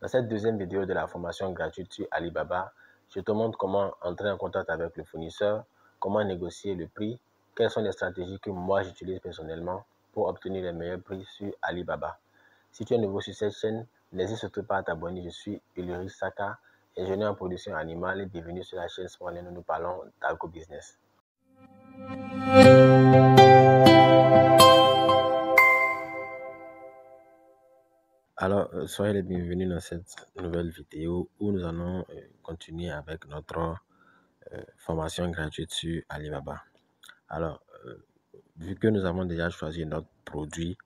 Dans cette deuxième vidéo de la formation gratuite sur Alibaba, je te montre comment entrer en contact avec le fournisseur, comment négocier le prix, quelles sont les stratégies que moi j'utilise personnellement pour obtenir les meilleurs prix sur Alibaba. Si tu es nouveau sur cette chaîne, n'hésite surtout pas à t'abonner. Je suis Ulrich Saka, ingénieur en production animale et bienvenue sur la chaîne Sport où nous parlons d'agro-business. Alors, soyez les bienvenus dans cette nouvelle vidéo où nous allons continuer avec notre formation gratuite sur Alibaba. Alors, vu que nous avons déjà choisi notre produit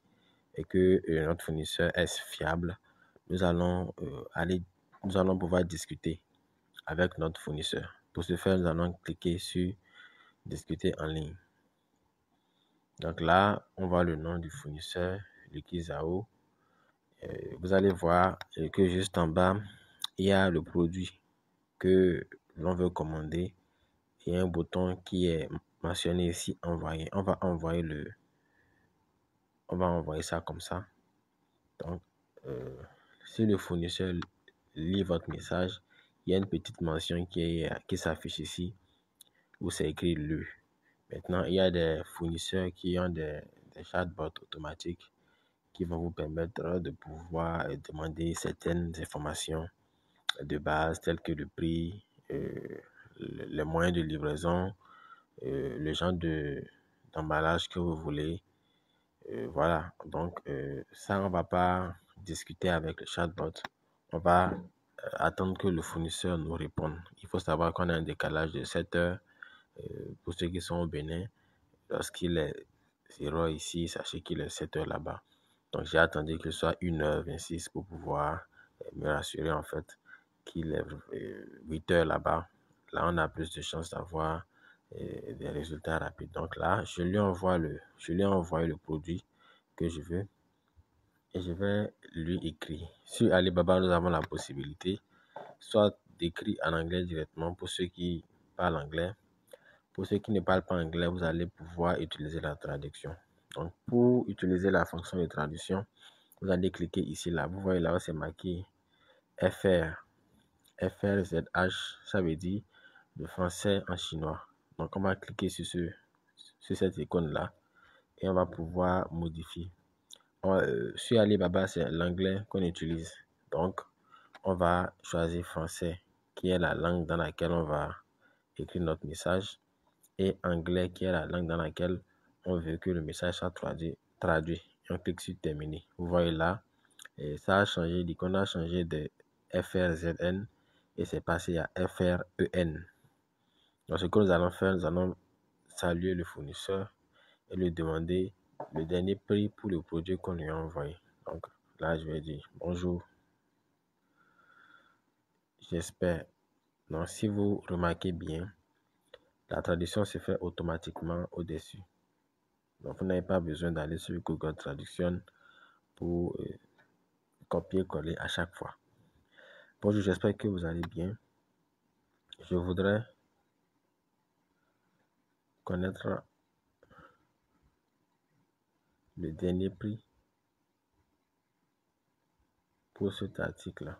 et que notre fournisseur est fiable, nous allons pouvoir discuter avec notre fournisseur. Pour ce faire, nous allons cliquer sur discuter en ligne. Donc là, on voit le nom du fournisseur, Likizao. Vous allez voir que juste en bas, il y a le produit que l'on veut commander et un bouton qui est mentionné ici, envoyer. On va envoyer ça comme ça. Donc, si le fournisseur lit votre message, il y a une petite mention qui s'affiche ici où c'est écrit le. Maintenant, il y a des fournisseurs qui ont des chatbots automatiques qui vont vous permettre de pouvoir demander certaines informations de base telles que le prix, les moyens de livraison, le genre d'emballage que vous voulez. Voilà, donc ça, on va pas discuter avec le chatbot. On va attendre que le fournisseur nous réponde. Il faut savoir qu'on a un décalage de 7 heures pour ceux qui sont au Bénin. Lorsqu'il est 0 ici, sachez qu'il est 7 heures là-bas. Donc, j'ai attendu qu'il soit 1h26 pour pouvoir me rassurer en fait qu'il est 8 heures là-bas. Là, on a plus de chances d'avoir des résultats rapides. Donc là, je lui ai envoyé le produit que je veux et je vais lui écrire. Sur Alibaba, nous avons la possibilité soit d'écrire en anglais directement pour ceux qui parlent anglais. Pour ceux qui ne parlent pas anglais, vous allez pouvoir utiliser la traduction. Donc, pour utiliser la fonction de traduction, vous allez cliquer ici, là. Vous voyez là où c'est marqué FR. FRZH, ça veut dire le français en chinois. Donc, on va cliquer sur cette icône-là et on va pouvoir modifier. Sur Alibaba, c'est l'anglais qu'on utilise. Donc, on va choisir français, qui est la langue dans laquelle on va écrire notre message, et anglais, qui est la langue dans laquelle on veut que le message soit traduit. Et on clique sur terminer. Vous voyez là, et ça a changé, l'icône a changé de FRZN et c'est passé à FREN. Donc, ce que nous allons faire, nous allons saluer le fournisseur et lui demander le dernier prix pour le produit qu'on lui a envoyé. Donc là, je vais dire bonjour. J'espère. Donc, si vous remarquez bien, la traduction se fait automatiquement au-dessus. Donc, vous n'avez pas besoin d'aller sur Google Traduction pour copier-coller à chaque fois. Bonjour, j'espère que vous allez bien. Je voudrais connaître le dernier prix pour cet article.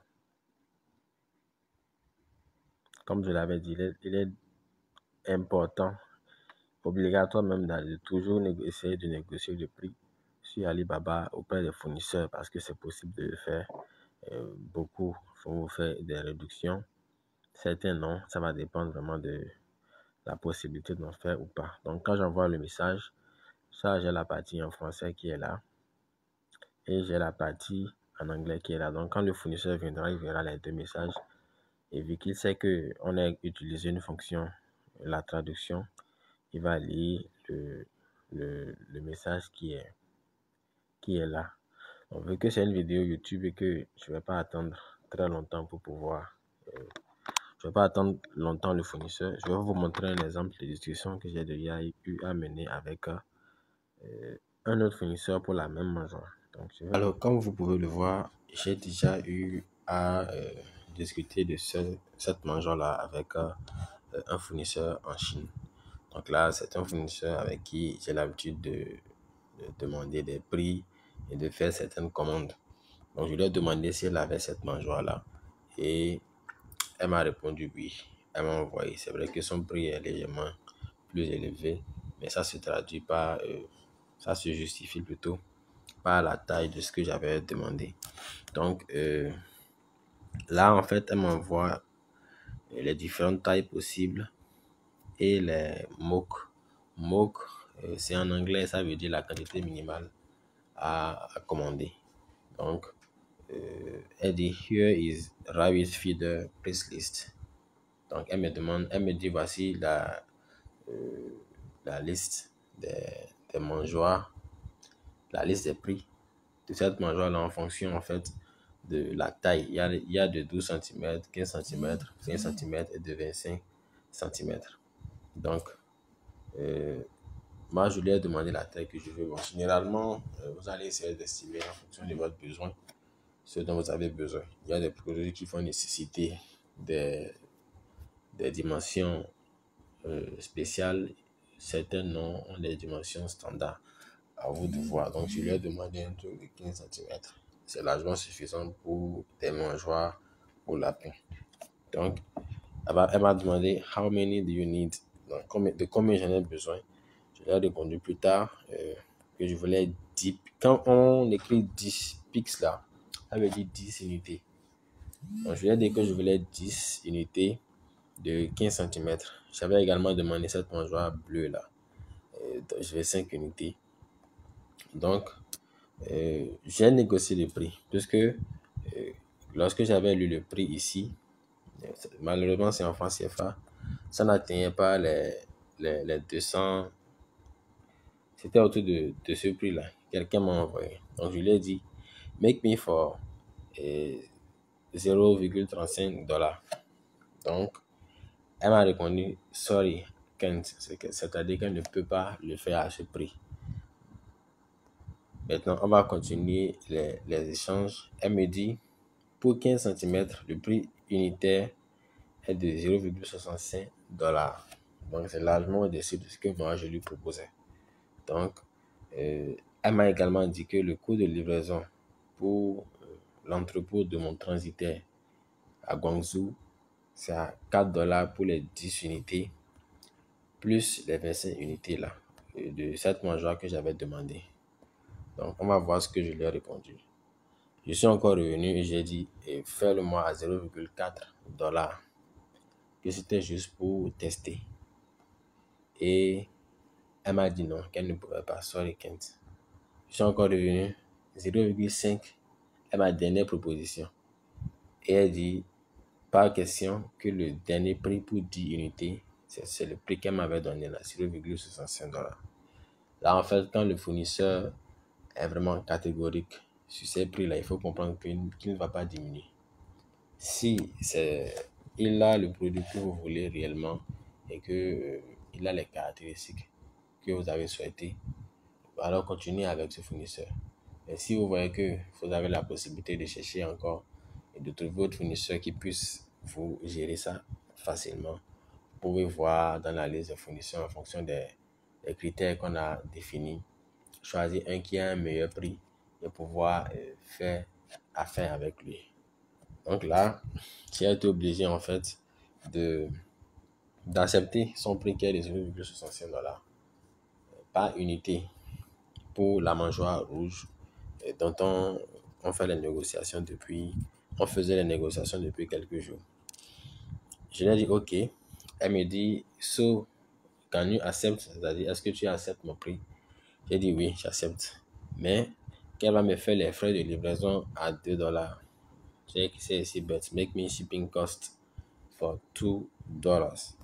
Comme je l'avais dit, il est important, obligatoire même, de toujours essayer de négocier le prix sur Alibaba auprès des fournisseurs parce que c'est possible de le faire. Beaucoup vont vous faire des réductions. Certains non, ça va dépendre vraiment de la possibilité d'en faire ou pas. Donc, quand j'envoie le message, ça, j'ai la partie en français qui est là et j'ai la partie en anglais qui est là. Donc, quand le fournisseur viendra, il verra les deux messages et vu qu'il sait qu'on a utilisé une fonction, la traduction, il va lire le message qui est là. Donc, vu que c'est une vidéo YouTube et que je ne vais pas attendre très longtemps pour pouvoir... je ne vais pas attendre longtemps le fournisseur. Je vais vous montrer un exemple de discussion que j'ai déjà eu à mener avec un autre fournisseur pour la même mangeoire. Donc, alors, comme vous pouvez le voir, j'ai déjà eu à discuter de cette mangeoire-là avec un fournisseur en Chine. Donc là, c'est un fournisseur avec qui j'ai l'habitude de demander des prix et de faire certaines commandes. Donc, je lui ai demandé si elle avait cette mangeoire-là. Et elle m'a répondu oui. Elle m'a envoyé. C'est vrai que son prix est légèrement plus élevé, mais ça se traduit par, ça se justifie plutôt par la taille de ce que j'avais demandé. Donc, là, en fait, elle m'envoie les différentes tailles possibles et les MOC. MOC, c'est en anglais, ça veut dire la quantité minimale à commander. Donc, elle dit Here is rabbit feeder price list. Donc, elle me dit voici la liste des mangeoires, la liste des prix de cette mangeoire-là en fonction en fait de la taille. Il y a de 12 cm, 15 cm, 20 cm et de 25 cm. Donc, moi, je lui ai demandé la taille que je veux. Bon, généralement, vous allez essayer d'estimer en fonction de votre besoin ce dont vous avez besoin. Il y a des produits qui vont nécessiter des dimensions spéciales. Certains non ont des dimensions standards. À vous de voir. Donc, je lui ai demandé un truc de 15 cm. C'est largement suffisant pour des mangeoires pour lapin. Donc, elle m'a demandé How many do you need? Donc, de combien j'en ai besoin? Je lui ai répondu plus tard que je voulais 10. Quand on écrit 10 pics là, ça veut dire 10 unités. Donc, je lui ai dit que je voulais 10 unités de 15 cm. J'avais également demandé cette mangeoire bleue là. Donc, je vais 5 unités. Donc, j'ai négocié le prix, puisque lorsque j'avais lu le prix ici, malheureusement c'est en francs CFA, ça n'atteignait pas les 200, c'était autour de ce prix-là. Quelqu'un m'a envoyé. Donc je lui ai dit, make me for 0,35 $. Donc, elle m'a répondu, sorry, can't. C'est-à-dire qu'elle ne peut pas le faire à ce prix. Maintenant, on va continuer les échanges. Elle me dit, pour 15 cm, le prix unitaire est de 0,65 $. Donc, c'est largement au-dessus de ce que moi, je lui proposais. Donc, elle m'a également dit que le coût de livraison pour l'entrepôt de mon transitaire à Guangzhou, c'est à 4 $ pour les 10 unités, plus les 25 unités là, de cette mangeoire que j'avais demandé. Donc, on va voir ce que je lui ai répondu. Je suis encore revenu et j'ai dit, fais-le-moi à 0,4 $. Que c'était juste pour tester. Et elle m'a dit non, qu'elle ne pouvait pas. Sorry, Kent. Je suis encore revenu 0,5 est ma dernière proposition. Et elle dit, par question, que le dernier prix pour 10 unités, c'est le prix qu'elle m'avait donné là, 0,65 $. Là, en fait, quand le fournisseur est vraiment catégorique sur ces prix-là, il faut comprendre qu'il ne va pas diminuer. Si il a le produit que vous voulez réellement et que il a les caractéristiques que vous avez souhaité, alors continuez avec ce fournisseur. Et si vous voyez que vous avez la possibilité de chercher encore et de trouver votre fournisseur qui puisse vous gérer ça facilement, vous pouvez voir dans la liste des fournisseurs en fonction des critères qu'on a définis, choisir un qui a un meilleur prix et pouvoir faire affaire avec lui. Donc là, j'ai été obligé en fait d'accepter son prix qui est de 0,65 $ par unité pour la mangeoire rouge dont on fait les négociations depuis, on faisait les négociations depuis quelques jours. Je lui ai dit OK. Elle me dit, so, can you accept? C'est-à-dire, est-ce que tu acceptes mon prix? J'ai dit oui, j'accepte. Mais qu'elle va me faire les frais de livraison à 2 $. J'ai dit, c'est ici, but make me shipping cost for 2 $.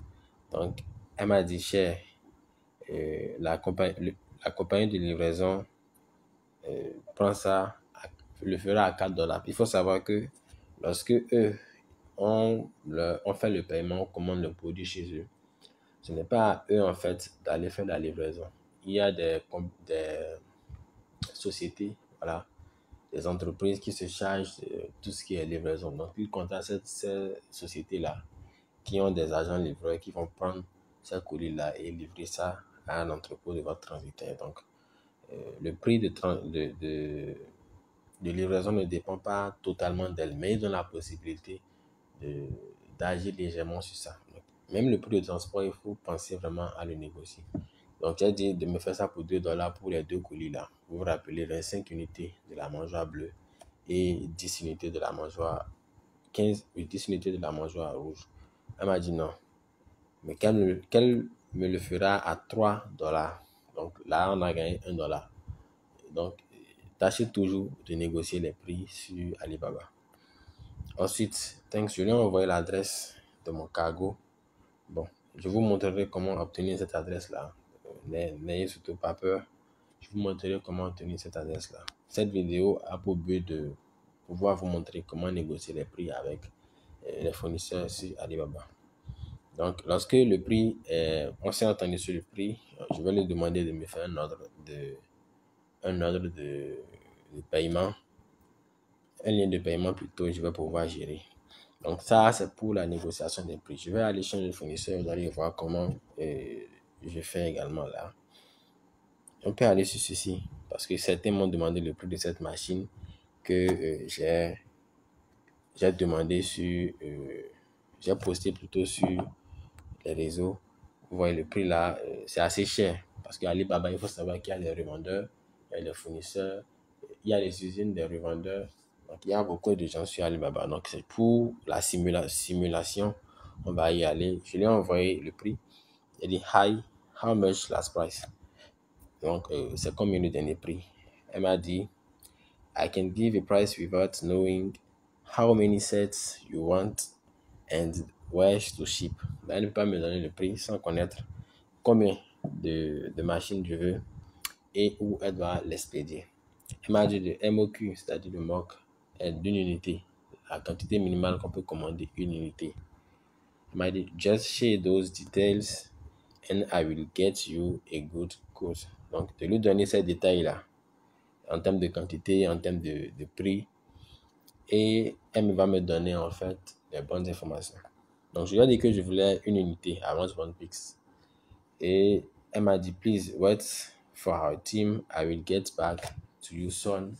Donc, elle m'a dit, cher, la compagnie de livraison prend ça, le fera à 4 $. Il faut savoir que lorsque eux on fait le paiement, on commande le produit chez eux, ce n'est pas à eux en fait d'aller faire la livraison. Il y a des sociétés, voilà, des entreprises qui se chargent de tout ce qui est livraison. Donc, ils contactent ces sociétés-là qui ont des agents livreurs qui vont prendre ces colis-là et livrer ça à l'entrepôt de votre transitaire. Donc, le prix de livraison ne dépend pas totalement d'elle, mais ils ont la possibilité de- d'agir légèrement sur ça. Donc, même le prix de transport, il faut penser vraiment à le négocier. Donc, j'ai dit de me faire ça pour $2 pour les deux colis là. Vous vous rappelez, 25 unités de la mangeoire bleue et 10 unités de la mangeoire, 15 ou 10 unités de la mangeoire rouge. Elle m'a dit non, mais qu'elle me le fera à $3. Donc là, on a gagné $1. Donc, tâchez toujours de négocier les prix sur Alibaba. Ensuite, je lui ai envoyé l'adresse de mon cargo. Bon, je vous montrerai comment obtenir cette adresse-là. N'ayez surtout pas peur. Je vous montrerai comment obtenir cette adresse-là. Cette vidéo a pour but de pouvoir vous montrer comment négocier les prix avec les fournisseurs sur Alibaba. Donc, lorsque le prix, on s'est entendu sur le prix, je vais lui demander de me faire un ordre de paiement, un lien de paiement plutôt, je vais pouvoir gérer. Donc, ça, c'est pour la négociation des prix. Je vais aller changer de fournisseur, vous allez voir comment je fais également là. On peut aller sur ceci, parce que certains m'ont demandé le prix de cette machine que j'ai demandé j'ai posté plutôt sur les réseaux. Vous voyez le prix là, c'est assez cher. Parce qu'Alibaba, il faut savoir qu'il y a les revendeurs, il y a les fournisseurs, il y a les usines des revendeurs. Donc, il y a beaucoup de gens sur Alibaba. Donc, c'est pour la simulation. On va y aller. Je lui ai envoyé le prix. Il dit, Hi, how much last price? Donc, c'est combien le dernier prix? Elle m'a dit, I can give a price without knowing how many sets you want and where to ship. Elle ne peut pas me donner le prix sans connaître combien de machines je veux et où elle va l'expédier. Elle m'a dit de MOQ, c'est-à-dire le MOC, est d'une unité. La quantité minimale qu'on peut commander, une unité. Elle m'a dit, just share those details and I will get you a good quote. Donc, de lui donner ces détails-là, en termes de quantité, en termes de prix, et elle va me donner en fait les bonnes informations. Donc, je lui ai dit que je voulais une unité avant One Pix. Et elle m'a dit, please wait for our team. I will get back to you soon,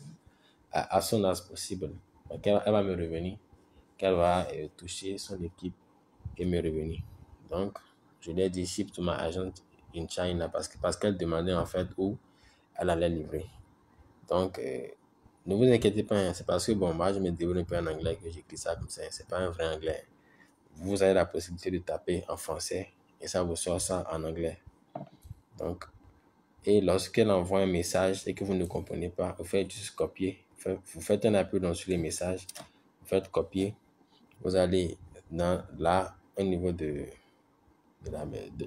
as soon as possible. Donc, elle va me revenir, qu'elle va toucher son équipe et me revenir. Donc, je lui ai dit, ship to my agent in China parce qu'elle demandait en fait où elle allait livrer. Donc, ne vous inquiétez pas, hein, c'est parce que bon, moi je me débrouille un peu en anglais que j'écris ça comme ça. C'est pas un vrai anglais. Vous avez la possibilité de taper en français et ça vous sort ça en anglais. Donc, et lorsqu'elle envoie un message et que vous ne comprenez pas, vous faites juste copier. Vous faites un appui sur les messages, vous faites copier. Vous allez là, au niveau de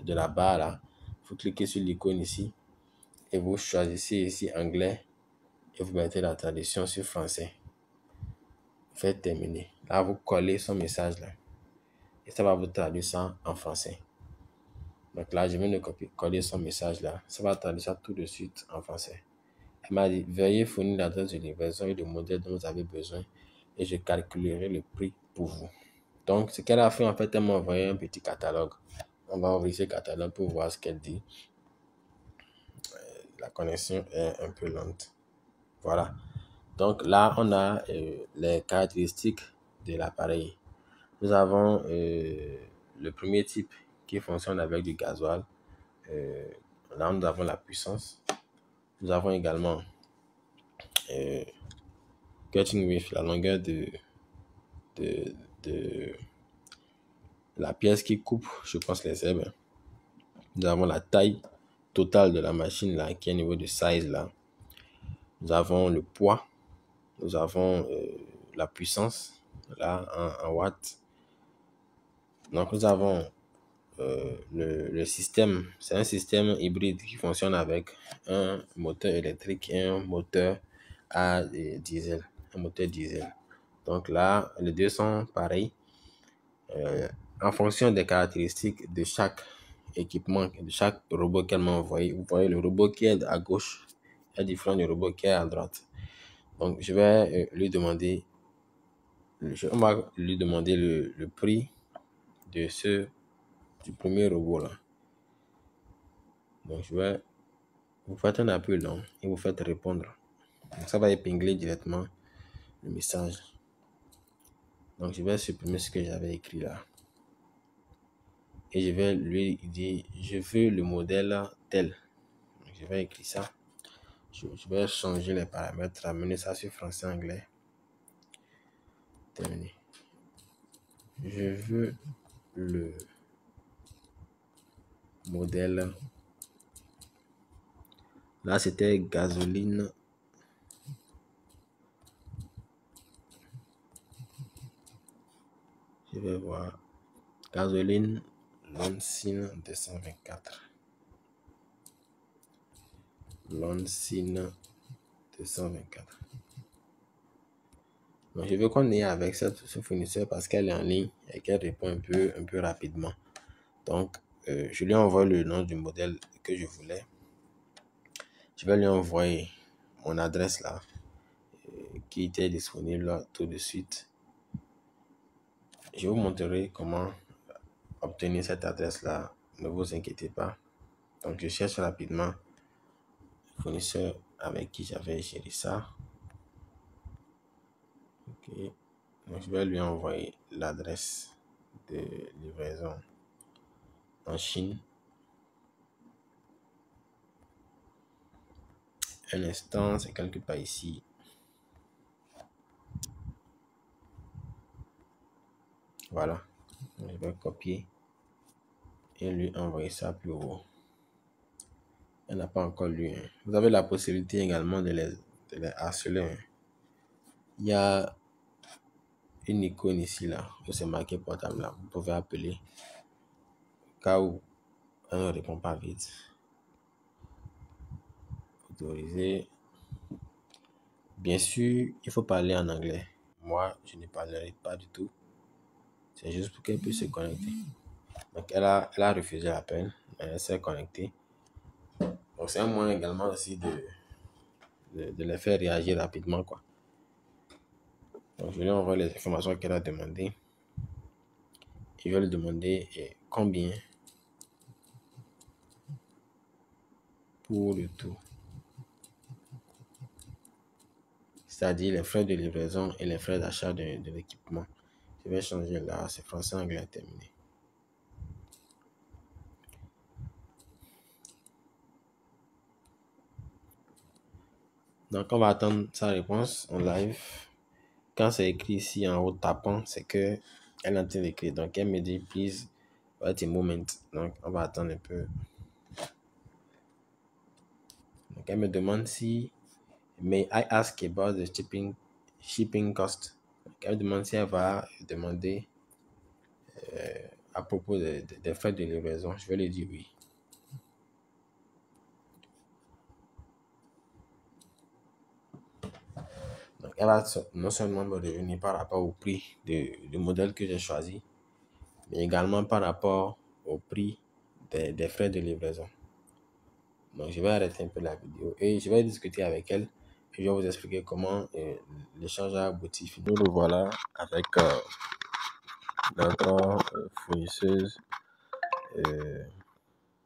la barre là, vous cliquez sur l'icône ici et vous choisissez ici anglais et vous mettez la traduction sur français. Vous faites terminer. Là, vous collez son message là et ça va vous traduire ça en français. Donc là, je viens de coller son message là. Ça va traduire ça tout de suite en français. Elle m'a dit, veuillez fournir l'adresse de livraison et le modèle dont vous avez besoin et je calculerai le prix pour vous. Donc, ce qu'elle a fait, en fait, elle m'a envoyé un petit catalogue. On va ouvrir ce catalogue pour voir ce qu'elle dit. La connexion est un peu lente. Voilà. Donc là, on a les caractéristiques de l'appareil. Nous avons le premier type qui fonctionne avec du gasoil. Là, nous avons la puissance. Nous avons également cutting width, la longueur de, de la pièce qui coupe, je pense, les herbes. Nous avons la taille totale de la machine là, qui est au niveau de size là. Nous avons le poids. Nous avons la puissance là en watts. Donc nous avons le système. C'est un système hybride qui fonctionne avec un moteur électrique et un moteur à diesel. Un moteur diesel. Donc là, les deux sont pareils. En fonction des caractéristiques de chaque équipement, de chaque robot qu'elle m'a envoyé. Vous voyez le robot qui est à gauche est différent du robot qui est à droite. Donc je vais lui demander, on va lui demander le prix du premier robot là. Donc je vais vous faites un appel et vous faites répondre. Donc, ça va épingler directement le message. Donc, je vais supprimer ce que j'avais écrit là. Et je vais lui dire, je veux le modèle tel. Donc, je vais écrire ça. Je vais changer les paramètres, ramener ça sur français-anglais. Terminé. Je veux le modèle. Là, c'était gasoline. Je vais voir. Gasoline Lonsine 224. Lonsine 224. Donc, je veux qu'on ait avec ce fournisseur parce qu'elle est en ligne et qu'elle répond un peu rapidement. Donc, je lui envoie le nom du modèle que je voulais. Je vais lui envoyer mon adresse là, qui était disponible là, tout de suite. Je vous montrerai comment obtenir cette adresse là. Ne vous inquiétez pas. Donc, je cherche rapidement le fournisseur avec qui j'avais géré ça. Ok. Donc, je vais lui envoyer l'adresse de livraison en Chine. Un instant, c'est quelque part ici. Voilà. Je vais copier et lui envoyer ça plus haut. Elle n'a pas encore lu. Vous avez la possibilité également de les harceler. Il y a une icône ici là où c'est marqué portable là. Vous pouvez appeler au cas où elle ne répond pas vite. Autoriser. Bien sûr, il faut parler en anglais. Moi, je ne parlerai pas du tout. C'est juste pour qu'elle puisse se connecter. Donc, elle a refusé l'appel, mais elle s'est connectée. Donc, c'est un moyen également aussi de les faire réagir rapidement, quoi. Donc, je lui envoie les informations qu'elle a demandées. Je vais lui demander combien pour le tout. C'est-à-dire les frais de livraison et les frais d'achat de l'équipement. Je vais changer là, c'est français-anglais terminé. Donc, on va attendre sa réponse en live. Quand c'est écrit ici en haut tapant, c'est que elle est en train d'écrire. Donc, elle me dit, please, wait a moment. Donc, on va attendre un peu. Donc, elle me demande si, may I ask about the shipping cost? Donc, elle me demande si elle va demander à propos des frais de livraison. Je vais lui dire oui. Donc, elle va non seulement me revenir par rapport au prix du modèle que j'ai choisi, mais également par rapport au prix des frais de livraison. Donc, je vais arrêter un peu la vidéo et je vais discuter avec elle. Et je vais vous expliquer comment l'échange a abouti. Nous le voilà avec notre fournisseuse.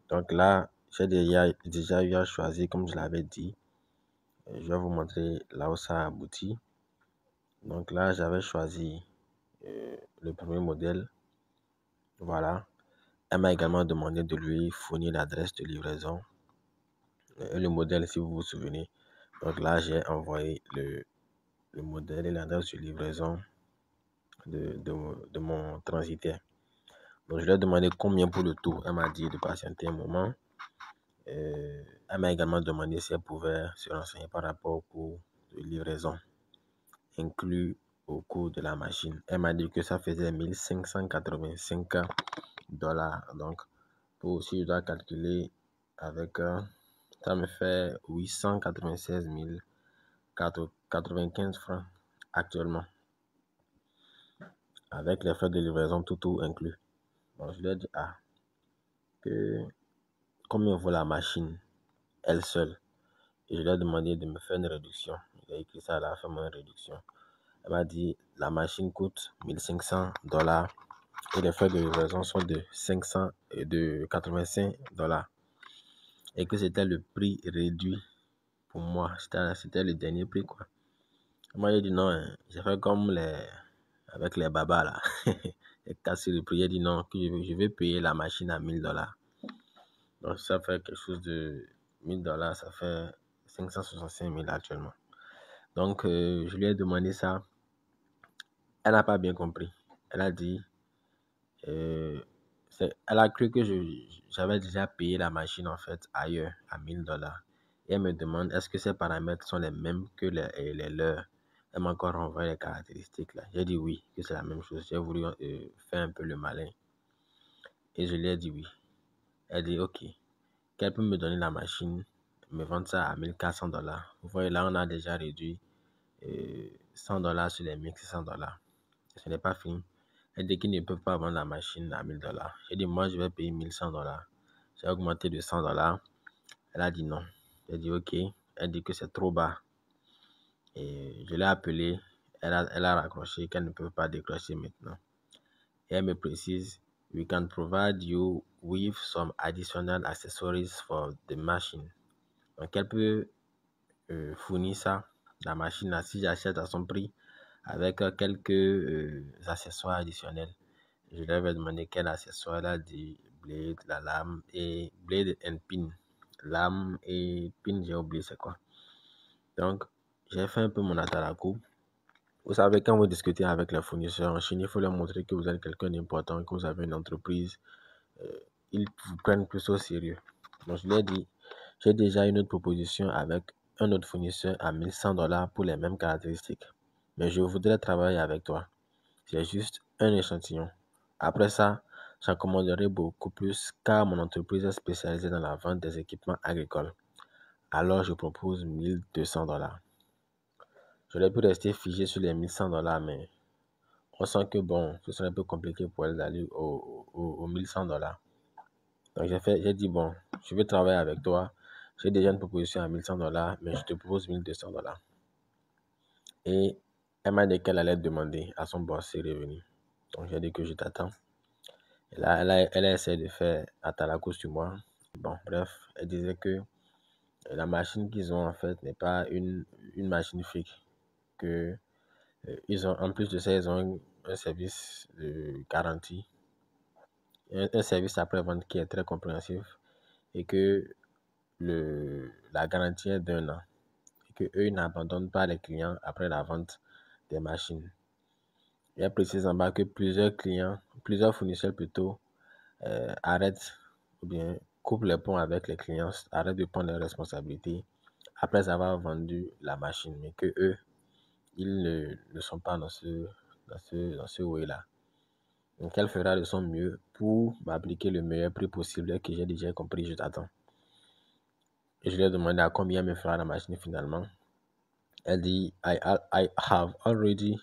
Donc là, j'ai déjà eu à choisir, comme je l'avais dit. Je vais vous montrer là où ça a abouti. Donc là, j'avais choisi le premier modèle. Voilà. Elle m'a également demandé de lui fournir l'adresse de livraison. Le modèle, si vous vous souvenez. Donc là, j'ai envoyé le modèle et l'adresse de livraison de mon transitaire. Donc je lui ai demandé combien pour le tout. Elle m'a dit de patienter un moment. Elle m'a également demandé si elle pouvait se renseigner par rapport au coût de livraison inclus au coût de la machine. Elle m'a dit que ça faisait 1585 dollars. Donc, si je dois calculer avec, ça me fait 896 095 francs actuellement, avec les frais de livraison tout inclus. Donc, je lui ai dit, que combien vaut la machine, elle seule. Et je lui ai demandé de me faire une réduction. Il a écrit ça, elle a fait une réduction. Elle m'a dit, la machine coûte 1500 dollars et les frais de livraison sont de 85 dollars. Et que c'était le prix réduit pour moi. C'était le dernier prix, quoi. Moi, j'ai dit non, hein. J'ai fait comme avec les babas là. J'ai cassé le prix. J'ai dit non, que je vais payer la machine à $1000. Donc, ça fait quelque chose de $1000, ça fait 565 000 actuellement. Donc, je lui ai demandé ça. Elle n'a pas bien compris. Elle a dit, elle a cru que j'avais déjà payé la machine en fait ailleurs à $1000. Et elle me demande est-ce que ces paramètres sont les mêmes que les leurs. Elle m'a encore renvoyé les caractéristiques là. J'ai dit oui, que c'est la même chose. J'ai voulu faire un peu le malin. Et je lui ai dit oui. Elle dit ok, qu'elle peut me donner la machine, me vendre ça à $1400. Vous voyez là, on a déjà réduit $100 sur les $1600. Ce n'est pas fini. Elle dit qu'ils ne peuvent pas vendre la machine à $1000. J'ai dit, moi, je vais payer $1100. J'ai augmenté de $100. Elle a dit non. J'ai dit, ok. Elle dit que c'est trop bas. Et je l'ai appelée. Elle a raccroché qu'elle ne peut pas décrocher maintenant. Et elle me précise, we can provide you with some additional accessories for the machine. Donc, elle peut fournir ça, la machine, là, si j'achète à son prix, avec quelques accessoires additionnels. Je lui avais demandé quel accessoire. Elle a dit blade, la lame et blade and pin. Lame et pin, j'ai oublié c'est quoi. Donc, j'ai fait un peu mon ataraku. Vous savez, quand vous discutez avec les fournisseurs en Chine, il faut leur montrer que vous êtes quelqu'un d'important, que vous avez une entreprise. Ils vous prennent plus au sérieux. Donc, je lui ai dit, j'ai déjà une autre proposition avec un autre fournisseur à $1100 pour les mêmes caractéristiques. Mais je voudrais travailler avec toi. C'est juste un échantillon. Après ça, j'en commanderai beaucoup plus car mon entreprise est spécialisée dans la vente des équipements agricoles. Alors, je propose $1200. J'aurais pu rester figé sur les $1100, mais on sent que bon, ce serait un peu compliqué pour elle d'aller aux $1100. Donc, j'ai dit, bon, je vais travailler avec toi. J'ai déjà une proposition à $1100, mais je te propose $1200. Et elle m'a dit qu'elle allait demander à son boss ses revenus. Donc, j'ai dit que je t'attends. Et là, elle a essayé de faire Atalaku sur moi. Bon, bref, elle disait que la machine qu'ils ont en fait n'est pas une machine fake. Que, ils ont, en plus de ça, ils ont un service de garantie, un service après-vente qui est très compréhensif et que la garantie est d'1 an. Et que eux n'abandonnent pas les clients après la vente des machines. Il y a précisé en bas que plusieurs fournisseurs plutôt, arrêtent ou bien coupent les ponts avec les clients, arrêtent de prendre leurs responsabilités après avoir vendu la machine, mais que eux, ils ne sont pas dans ce way-là. Donc, elle fera de son mieux pour m'appliquer le meilleur prix possible et que j'ai déjà compris, je t'attends. Et je lui ai demandé à combien me fera la machine finalement. Elle dit, I have already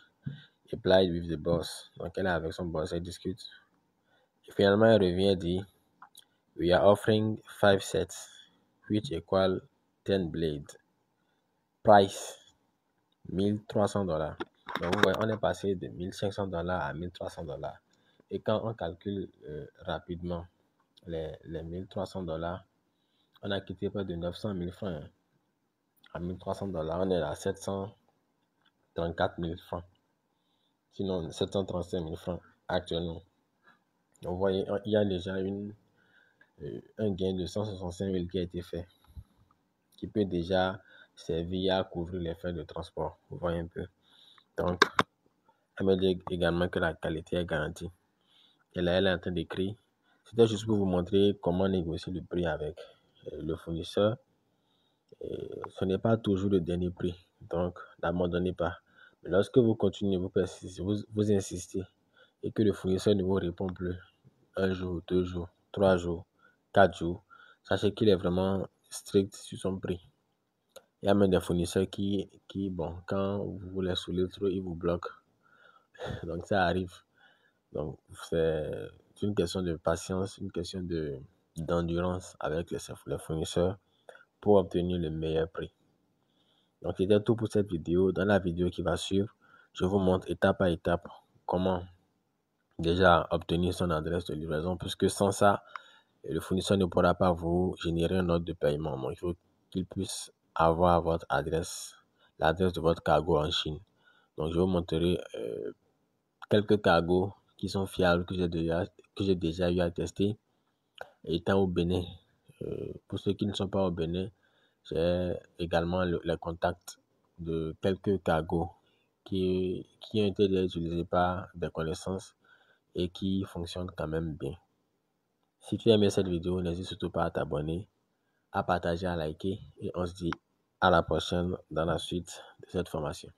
applied with the boss. Donc, elle est avec son boss, elle discute. Et finalement, elle revient et dit, we are offering 5 sets, which equal 10 blades. Price, $1300. Donc, vous voyez, on est passé de $1500 à $1300. Et quand on calcule rapidement les $1300, on a quitté près de 900 000 francs. À $1300, on est à 734 000 francs. Sinon, 735 000 francs actuellement. Donc, vous voyez, il y a déjà un gain de 165 000 qui a été fait, qui peut déjà servir à couvrir les frais de transport. Vous voyez un peu. Donc, elle me dit également que la qualité est garantie. Et là, elle est en train d'écrire. C'était juste pour vous montrer comment négocier le prix avec le fournisseur. Ce n'est pas toujours le dernier prix. Donc, n'abandonnez pas. Mais lorsque vous continuez, vous persistez, vous insistez, et que le fournisseur ne vous répond plus, 1 jour, 2 jours, 3 jours, 4 jours, sachez qu'il est vraiment strict sur son prix. Il y a même des fournisseurs qui bon, quand vous les saoulez trop, ils vous bloquent. Donc, ça arrive. Donc, c'est une question de patience, une question d'endurance avec les fournisseurs pour obtenir le meilleur prix. Donc, c'était tout pour cette vidéo. Dans la vidéo qui va suivre, je vous montre étape par étape comment déjà obtenir son adresse de livraison, puisque sans ça, le fournisseur ne pourra pas vous générer un ordre de paiement. Donc, il faut qu'il puisse avoir votre adresse, l'adresse de votre cargo en Chine. Donc, je vous montrerai quelques cargos qui sont fiables, que j'ai déjà eu à tester. Étant au Bénin, pour ceux qui ne sont pas au Bénin, j'ai également les contacts de quelques cargos qui ont été utilisés par des connaissances et qui fonctionnent quand même bien. Si tu as aimé cette vidéo, n'hésite surtout pas à t'abonner, à partager, à liker et on se dit à la prochaine dans la suite de cette formation.